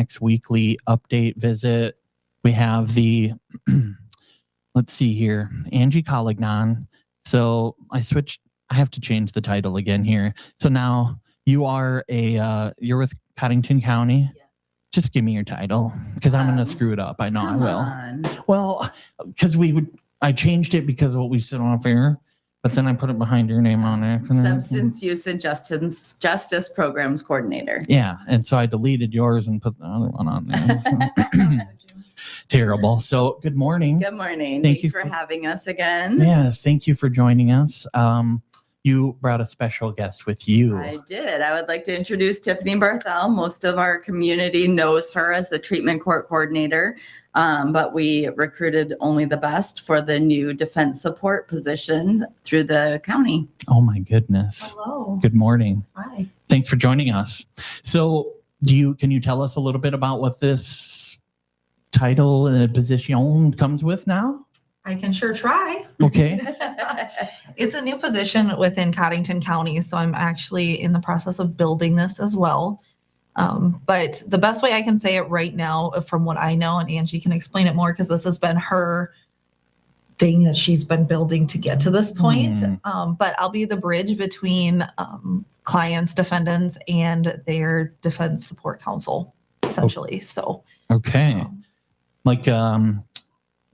next weekly update visit. We have the, let's see here, Angie Collignon. So I have to change the title again here. So now you are you're with Codington County. Yeah. Just give me your title because I'm going to screw it up. I know I will. Well, because I changed it because of what we said off air, but then I put it behind your name on accident. Substance Use and Justice Programs Coordinator. Yeah. And so I deleted yours and put the other one on there. Terrible. So good morning. Good morning. Thanks for having us again. Yes. Thank you for joining us. You brought a special guest with you. I did. I would like to introduce Tiffany Barthel. Most of our community knows her as the treatment court coordinator, but we recruited only the best for the new defense support position through the county. Oh my goodness. Hello. Good morning. Hi. Thanks for joining us. So can you tell us a little bit about what this title and position comes with now? I can sure try. Okay. It's a new position within Codington County, so I'm actually in the process of building this as well. But the best way I can say it right now, from what I know, and Angie can explain it more because this has been her thing that she's been building to get to this point. But I'll be the bridge between clients, defendants, and their defense support counsel, essentially. So okay.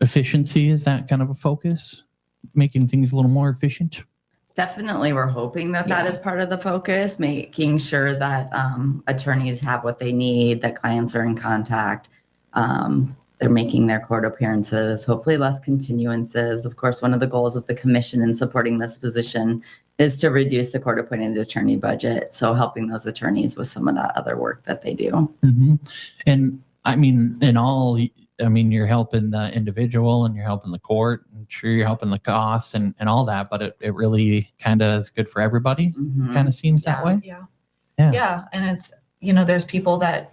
Efficiency, is that kind of a focus? Making things a little more efficient? Definitely. We're hoping that is part of the focus, making sure that attorneys have what they need, that clients are in contact. They're making their court appearances, hopefully less continuances. Of course, one of the goals of the commission in supporting this position is to reduce the court appointed attorney budget. So helping those attorneys with some of that other work that they do. Mm-hmm. And I mean, you're helping the individual and you're helping the court. I'm sure you're helping the costs and all that, but it really kind of is good for everybody. Mm-hmm. Kind of seems that way. Yeah. And it's, there's people that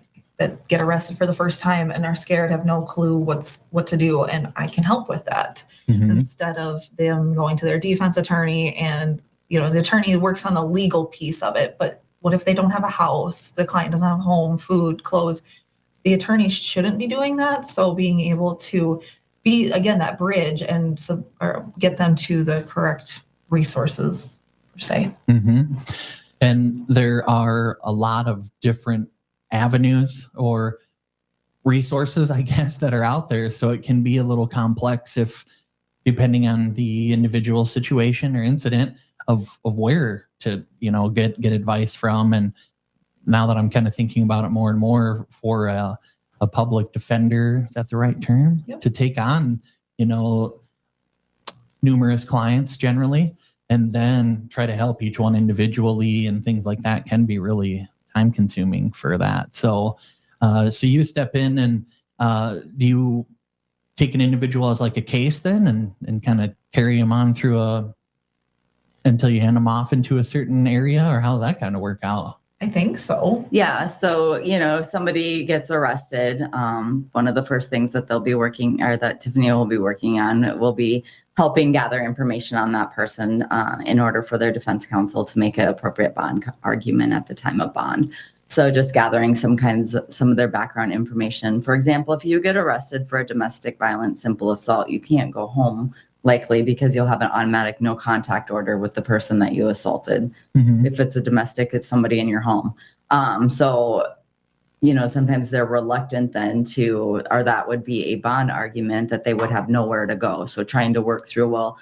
get arrested for the first time and are scared, have no clue what to do. And I can help with that instead of them going to their defense attorney and, the attorney works on the legal piece of it. But what if they don't have a house? The client doesn't have home, food, clothes. The attorney shouldn't be doing that. So being able to be, again, that bridge and or get them to the correct resources, per se. Mm-hmm. And there are a lot of different avenues or resources, I guess, that are out there. So it can be a little complex depending on the individual situation or incident of where to, get advice from. And now that I'm kind of thinking about it more and more, for a public defender, is that the right term? Yep. To take on, numerous clients generally, and then try to help each one individually and things like that can be really time consuming for that. So you step in and do you take an individual as like a case then and kind of carry them on through until you hand them off into a certain area, or how does that kind of work out? I think so. Yeah. So, if somebody gets arrested, one of the first things that they'll be working, or that Tiffany will be working on, will be helping gather information on that person in order for their defense counsel to make an appropriate bond argument at the time of bond. So just gathering some of their background information. For example, if you get arrested for a domestic violence simple assault, you can't go home likely because you'll have an automatic no contact order with the person that you assaulted. Mm-hmm. If it's a domestic, it's somebody in your home. So sometimes they're reluctant then or that would be a bond argument that they would have nowhere to go. So trying to work through,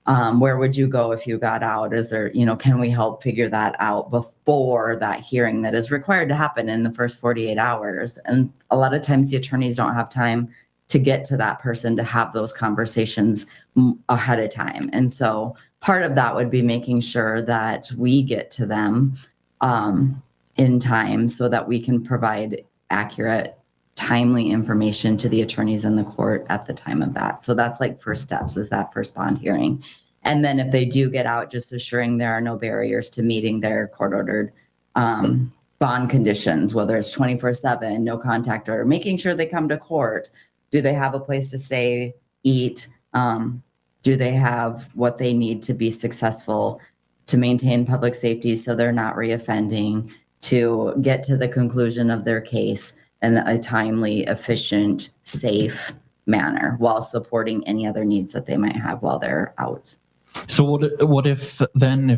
where would you go if you got out? Is there, can we help figure that out before that hearing that is required to happen in the first 48 hours? And a lot of times the attorneys don't have time to get to that person to have those conversations ahead of time. And so part of that would be making sure that we get to them in time so that we can provide accurate, timely information to the attorneys in the court at the time of that. So that's like first steps, is that first bond hearing. And then if they do get out, just assuring there are no barriers to meeting their court-ordered bond conditions, whether it's 24/7, no contact order, making sure they come to court. Do they have a place to stay, eat? Do they have what they need to be successful, to maintain public safety so they're not reoffending, to get to the conclusion of their case? in a timely, efficient, safe manner while supporting any other needs that they might have while they're out. So what if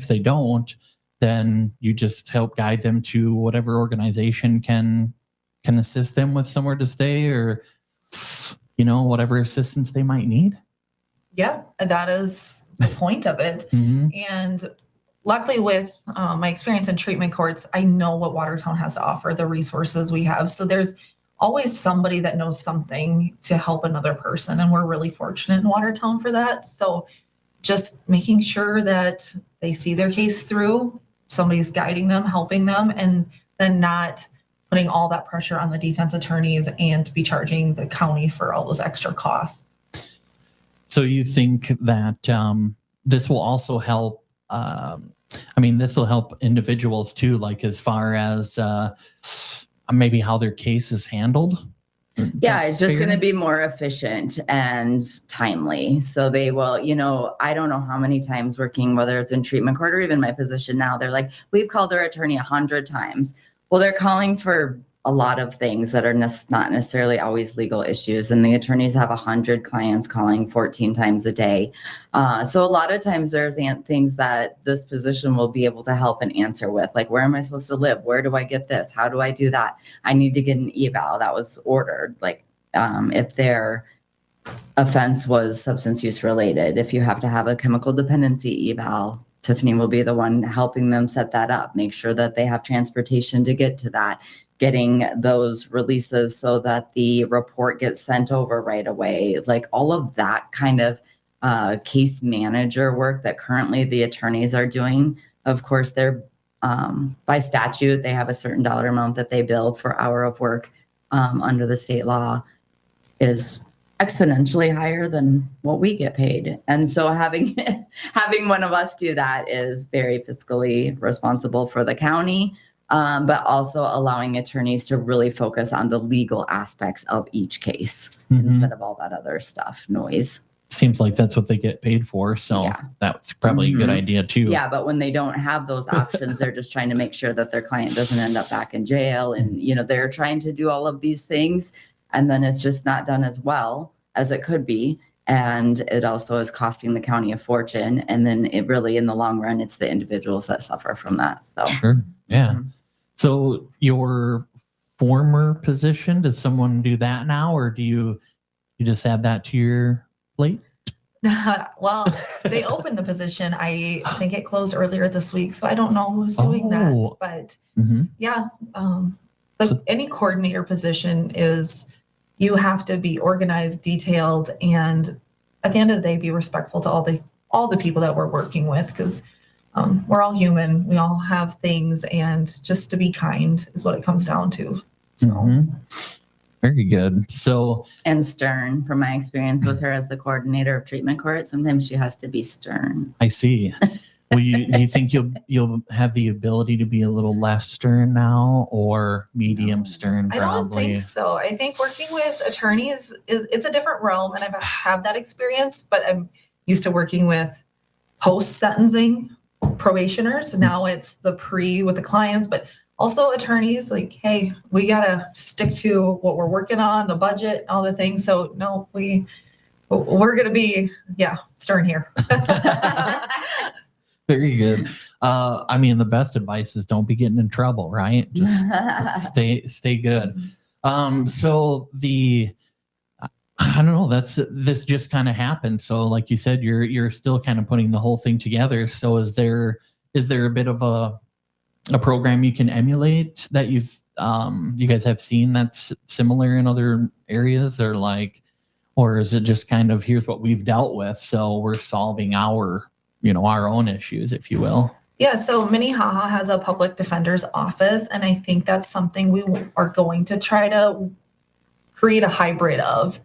they don't, then you just help guide them to whatever organization can assist them with somewhere to stay, or whatever assistance they might need? Yeah, that is the point of it. Mm-hmm. And luckily with my experience in treatment courts, I know what Watertown has to offer, the resources we have. So there's always somebody that knows something to help another person. And we're really fortunate in Watertown for that. So just making sure that they see their case through, somebody's guiding them, helping them, and then not putting all that pressure on the defense attorneys and be charging the county for all those extra costs. So you think that this will also help, this will help individuals too, like as far as maybe how their case is handled? Yeah, it's just going to be more efficient and timely. So they will, I don't know how many times working, whether it's in treatment court or even my position now, they're like, we've called our attorney 100 times. Well, they're calling for a lot of things that are not necessarily always legal issues. And the attorneys have 100 clients calling 14 times a day. So a lot of times there's things that this position will be able to help and answer with, like, where am I supposed to live? Where do I get this? How do I do that? I need to get an eval that was ordered. Like if their offense was substance use related, if you have to have a chemical dependency eval, Tiffany will be the one helping them set that up, make sure that they have transportation to get to that, getting those releases so that the report gets sent over right away. Like all of that kind of case manager work that currently the attorneys are doing. Of course, they're by statute, they have a certain dollar amount that they bill for hour of work under the state law is exponentially higher than what we get paid. And so having one of us do that is very fiscally responsible for the county, but also allowing attorneys to really focus on the legal aspects of each case instead of all that other stuff, noise. Seems like that's what they get paid for. So Yeah. That's probably a good idea too. Yeah, but when they don't have those options, they're just trying to make sure that their client doesn't end up back in jail. And, they're trying to do all of these things. And then it's just not done as well as it could be. And it also is costing the county a fortune. And then it really, in the long run, it's the individuals that suffer from that. So Sure. Yeah. So your former position, does someone do that now, or do you just add that to your plate? Well, they opened the position. I think it closed earlier this week, so I don't know who's doing that. But yeah, any coordinator position is, you have to be organized, detailed, and at the end of the day, be respectful to all the people that we're working with, because we're all human. We all have things, and just to be kind is what it comes down to. So. Very good. So, and stern, from my experience with her as the coordinator of treatment court, sometimes she has to be stern. I see. Do you think you'll have the ability to be a little less stern now, or medium stern? Probably. I don't think so. I think working with attorneys it's a different realm, and I've had that experience. But I'm used to working with post-sentencing probationers. Now it's the pre with the clients, but also attorneys, like, hey, we gotta stick to what we're working on, the budget, all the things. So no, we're gonna be stern here. Very good. The best advice is don't be getting in trouble, right? Just stay good. So I don't know, this just kind of happened. So like you said, you're still kind of putting the whole thing together. So is there a bit of a program you can emulate that you guys have seen that's similar in other areas, or is it just kind of, here's what we've dealt with, so we're solving our own issues, if you will? Yeah, so Minnehaha has a public defender's office, and I think that's something we are going to try to create a hybrid of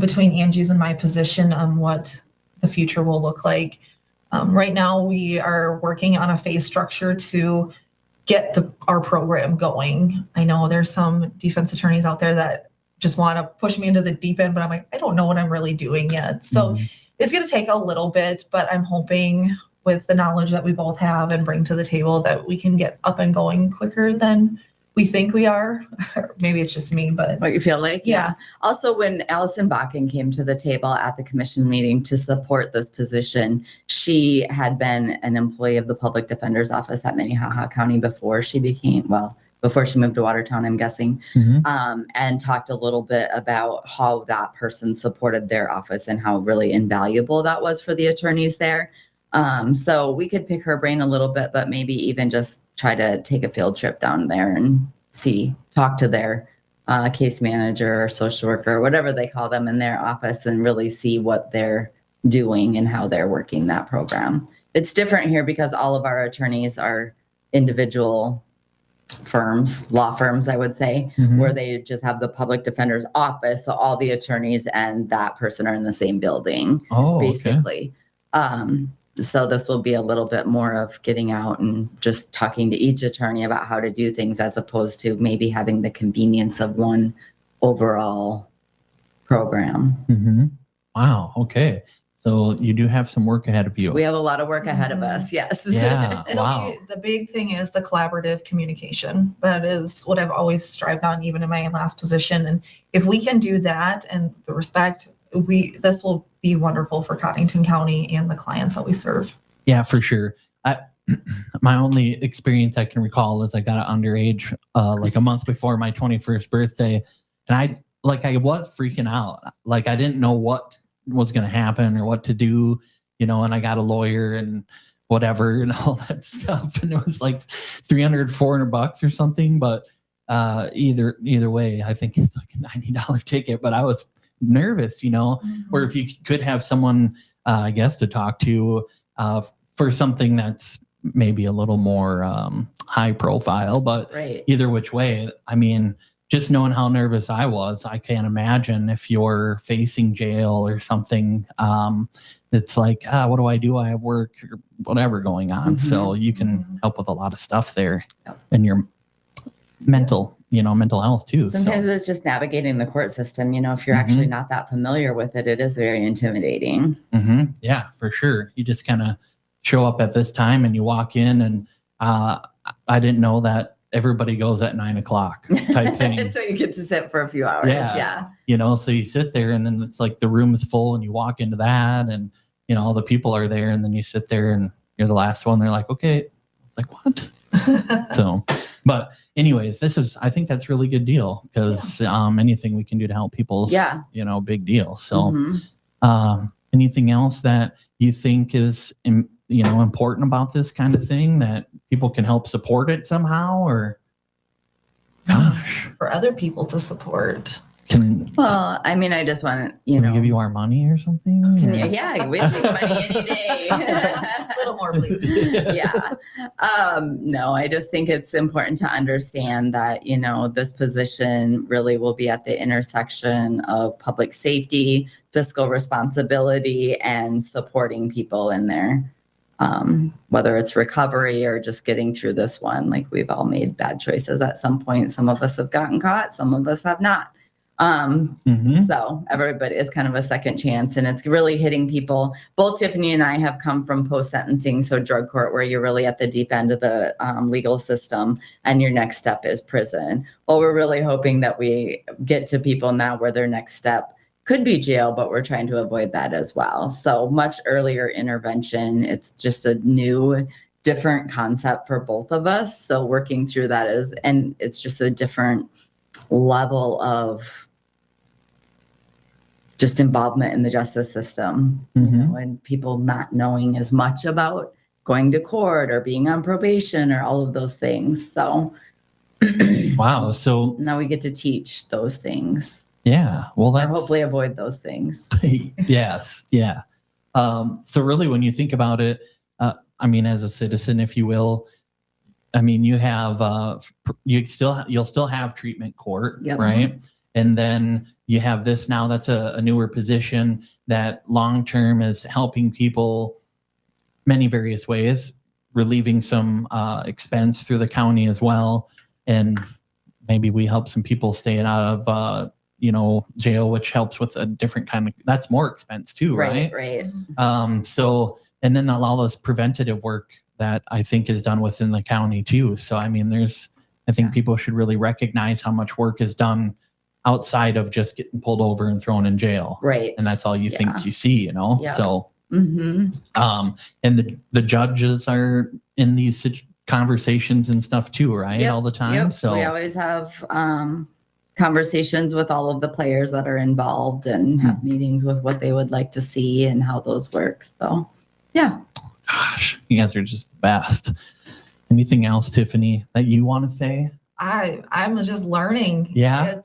between Angie's and my position on what the future will look like. Right now, we are working on a phase structure to get our program going. I know there's some defense attorneys out there that just want to push me into the deep end, but I'm like, I don't know what I'm really doing yet. So it's going to take a little bit, but I'm hoping with the knowledge that we both have and bring to the table that we can get up and going quicker than we think we are, or maybe it's just me, but What you feel like? Yeah. Also, when Allison Bakken came to the table at the commission meeting to support this position, she had been an employee of the public defender's office at Minnehaha County before she moved to Watertown, I'm guessing, and talked a little bit about how that person supported their office and how really invaluable that was for the attorneys there. So we could pick her brain a little bit, but maybe even just try to take a field trip down there and talk to their case manager or social worker, or whatever they call them in their office, and really see what they're doing and how they're working that program. It's different here because all of our attorneys are individual firms, law firms, I would say, where they just have the public defender's office. So all the attorneys and that person are in the same building, basically. So this will be a little bit more of getting out and just talking to each attorney about how to do things, as opposed to maybe having the convenience of one overall program. Wow. Okay. So you do have some work ahead of you. We have a lot of work ahead of us. Yes. Yeah. The big thing is the collaborative communication. That is what I've always strived on, even in my last position. And if we can do that, and the respect, this will be wonderful for Codington County and the clients that we serve. Yeah, for sure. My only experience I can recall is I got an underage like a month before my 21st birthday, and I was freaking out. Like, I didn't know what was going to happen or what to do, and I got a lawyer and whatever and all that stuff, and it was like $300-$400 or something. But either way, I think it's like a $90 ticket. But I was nervous, or if you could have someone, I guess, to talk to for something that's maybe a little more high profile, but either which way, I mean, just knowing how nervous I was, I can't imagine if you're facing jail or something. It's like, what do I do? I have work or whatever going on. So you can help with a lot of stuff there and your mental health too. Sometimes it's just navigating the court system. If you're actually not that familiar with it, it is very intimidating. Yeah, for sure. You just kind of show up at this time and you walk in, and I didn't know that everybody goes at 9:00 type thing. So you get to sit for a few hours. Yeah. So you sit there, and then it's like the room is full, and you walk into that, and all the people are there, and then you sit there and you're the last one. They're like, okay. It's like, what? So, but anyways, I think that's a really good deal, because anything we can do to help people is, big deal. So anything else that you think is, important about this kind of thing, that people can help support it somehow, or for other people to support? Well, I mean, I just want to, Can we give you our money or something? Yeah, we'll take money any day. A little more, please. No, I just think it's important to understand that, this position really will be at the intersection of public safety, fiscal responsibility, and supporting people in there. Whether it's recovery or just getting through this one. Like, we've all made bad choices at some point. Some of us have gotten caught, some of us have not. So everybody is kind of a second chance, and it's really hitting people. Both Tiffany and I have come from post-sentencing, so drug court, where you're really at the deep end of the legal system, and your next step is prison. Well, we're really hoping that we get to people now where their next step could be jail, but we're trying to avoid that as well. So much earlier intervention. It's just a new, different concept for both of us. So working through that and it's just a different level of just involvement in the justice system, and people not knowing as much about going to court or being on probation or all of those things. So wow. So now we get to teach those things. Yeah. Well, or hopefully avoid those things. Yes. Yeah. So really, when you think about it, I mean, as a citizen, if you will, I mean, you have, you'll still have treatment court, right? And then you have this now, that's a newer position that long-term is helping people many various ways, relieving some expense through the county as well. And maybe we help some people stay out of, jail, which helps with a different kind of, that's more expense too, right? Right. So, and then all this preventative work that I think is done within the county too. So, I mean, there's I think Yeah. people should really recognize how much work is done outside of just getting pulled over and thrown in jail. Right. And that's all you Yeah. think you see, you know? Yeah. So, Mm-hmm. and the judges are in these conversations and stuff too, right? Yep, All the time. Yep. So we always have conversations with all of the players that are involved and have meetings with what they would like to see and how those work. So, yeah. gosh, you guys are just the best. Anything else, Tiffany, that you want to say? I'm just learning. Yeah.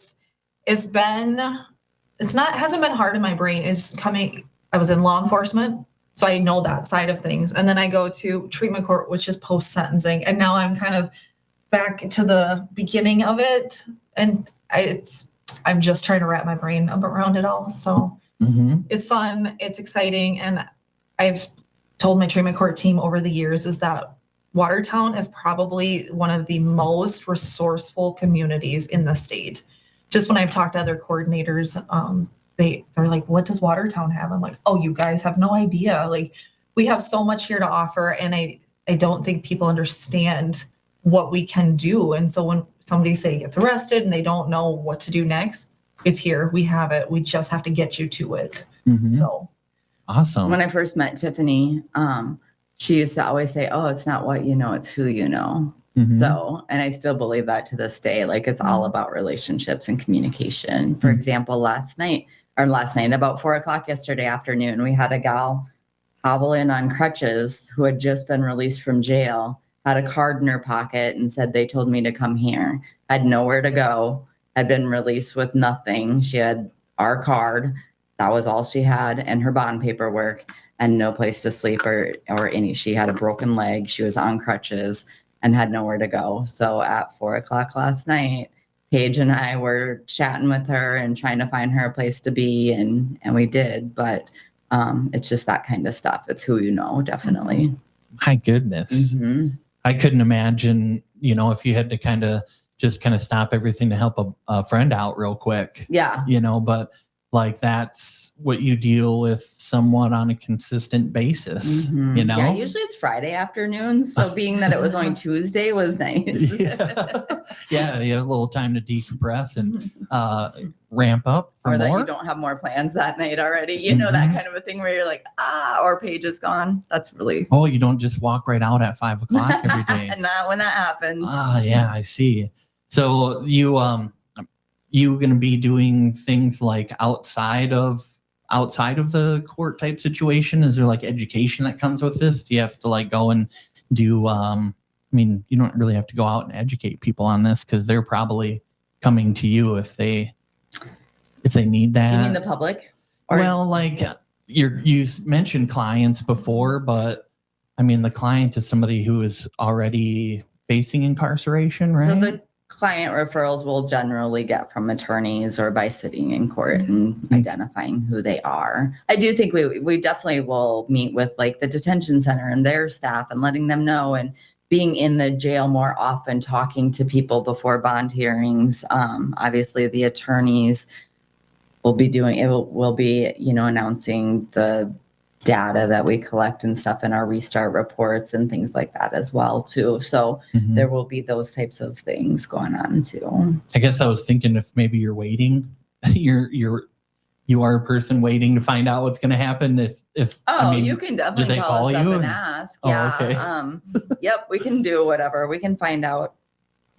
Hasn't been hard in my brain. I was in law enforcement, so I know that side of things. And then I go to treatment court, which is post-sentencing. And now I'm kind of back to the beginning of it. And I'm just trying to wrap my brain up around it all. So it's fun. It's exciting. And I've told my treatment court team over the years is that Watertown is probably one of the most resourceful communities in the state. Just when I've talked to other coordinators, they're like, what does Watertown have? I'm like, oh, you guys have no idea. Like, we have so much here to offer. And I don't think people understand what we can do. And so when somebody gets arrested and they don't know what to do next, it's here. We have it. We just have to get you to it. So awesome. When I first met Tiffany, she used to always say, oh, it's not what you know, it's who you know. So, and I still believe that to this day. Like, it's all about relationships and communication. For example, last night, about 4:00 yesterday afternoon, we had a gal hobble in on crutches who had just been released from jail, had a card in her pocket and said, they told me to come here, had nowhere to go, had been released with nothing. She had our card. That was all she had, and her bond paperwork, and no place to sleep or any. She had a broken leg. She was on crutches and had nowhere to go. So at 4:00 last night, Paige and I were chatting with her and trying to find her a place to be, and we did. But it's just that kind of stuff. It's who you know, definitely. My goodness. I couldn't imagine, if you had to kind of stop everything to help a friend out real quick. Yeah. But like, that's what you deal with somewhat on a consistent basis, Yeah, usually it's Friday afternoons. So being that it was only Tuesday was nice. Yeah, you have a little time to decompress and ramp up for or that more. you don't have more plans that night already. That kind of a thing where you're like, or Paige is gone. That's really. Oh, you don't just walk right out at 5:00 every day. Not when that happens. Yeah, I see. So you going to be doing things like outside of the court type situation? Is there like education that comes with this? Do you have to like go and do, you don't really have to go out and educate people on this because they're probably coming to you if they need that. Do you mean the public? Well, like you mentioned clients before, but the client is somebody who is already facing incarceration, right? So the client referrals will generally get from attorneys or by sitting in court and identifying who they are. I do think we definitely will meet with like the detention center and their staff and letting them know, and being in the jail more often, talking to people before bond hearings. Obviously the attorneys will be announcing the data that we collect and stuff in our restart reports and things like that as well too. So there will be those types of things going on too. I guess I was thinking if maybe you're waiting, you are a person waiting to find out what's going to happen. You can definitely call us up and ask. Yeah. Okay. Yep. We can do whatever. We can find out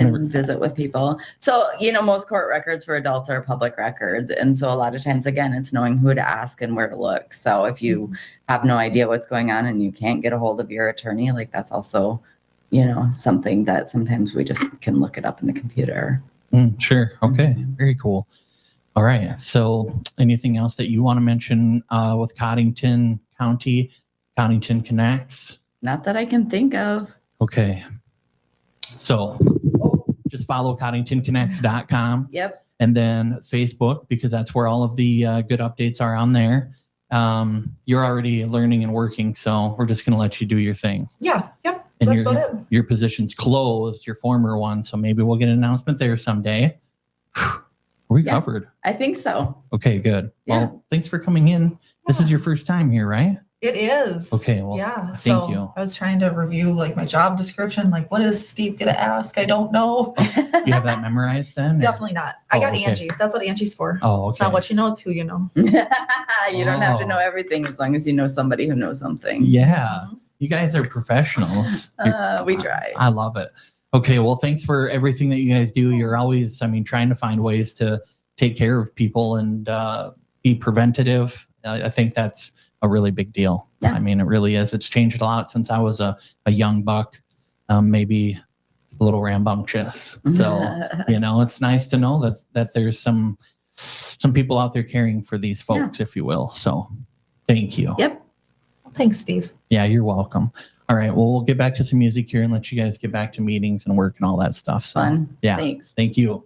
and visit with people. So, most court records for adults are public record. And so a lot of times, again, it's knowing who to ask and where to look. So if you have no idea what's going on and you can't get a hold of your attorney, like that's also, something that sometimes we just can look it up in the computer. Sure. Okay. Very cool. All right. So anything else that you want to mention with Codington County, Codington Connects? Not that I can think of. Okay. So just follow CoddingtonConnects.com. Yep. And then Facebook, because that's where all of the good updates are on there. You're already learning and working, so we're just going to let you do your thing. Yeah. Yep. And That's about it. Your position's closed, your former one, so maybe we'll get an announcement there someday. We covered. I think so. Okay, good. Yeah. Well, thanks for coming in. This is your first time here, right? It is. Okay, well, yeah. thank So you. I was trying to review like my job description. Like, what is Steve gonna ask? I don't know. You have that memorized then? or- Definitely not. I Oh, got okay. Angie. That's what Angie's for. Oh, It's not okay. what you know, it's who you know. You don't have to Oh. know everything as long as you know somebody who knows something. Yeah. You guys are professionals. We try. I love it. Okay. Well, thanks for everything that you guys do. You're always, trying to find ways to take care of people and be preventative. I think that's a really big deal. Yeah. It really is. It's changed a lot since I was a young buck, maybe a little rambunctious. So, it's nice to know that there's some people out there caring for these folks, if you will. So thank you. Yep. Thanks, Steve. Yeah, you're welcome. All right. Well, we'll get back to some music here and let you guys get back to meetings and work and all that stuff. So, Fun. yeah. Thanks. Thank you.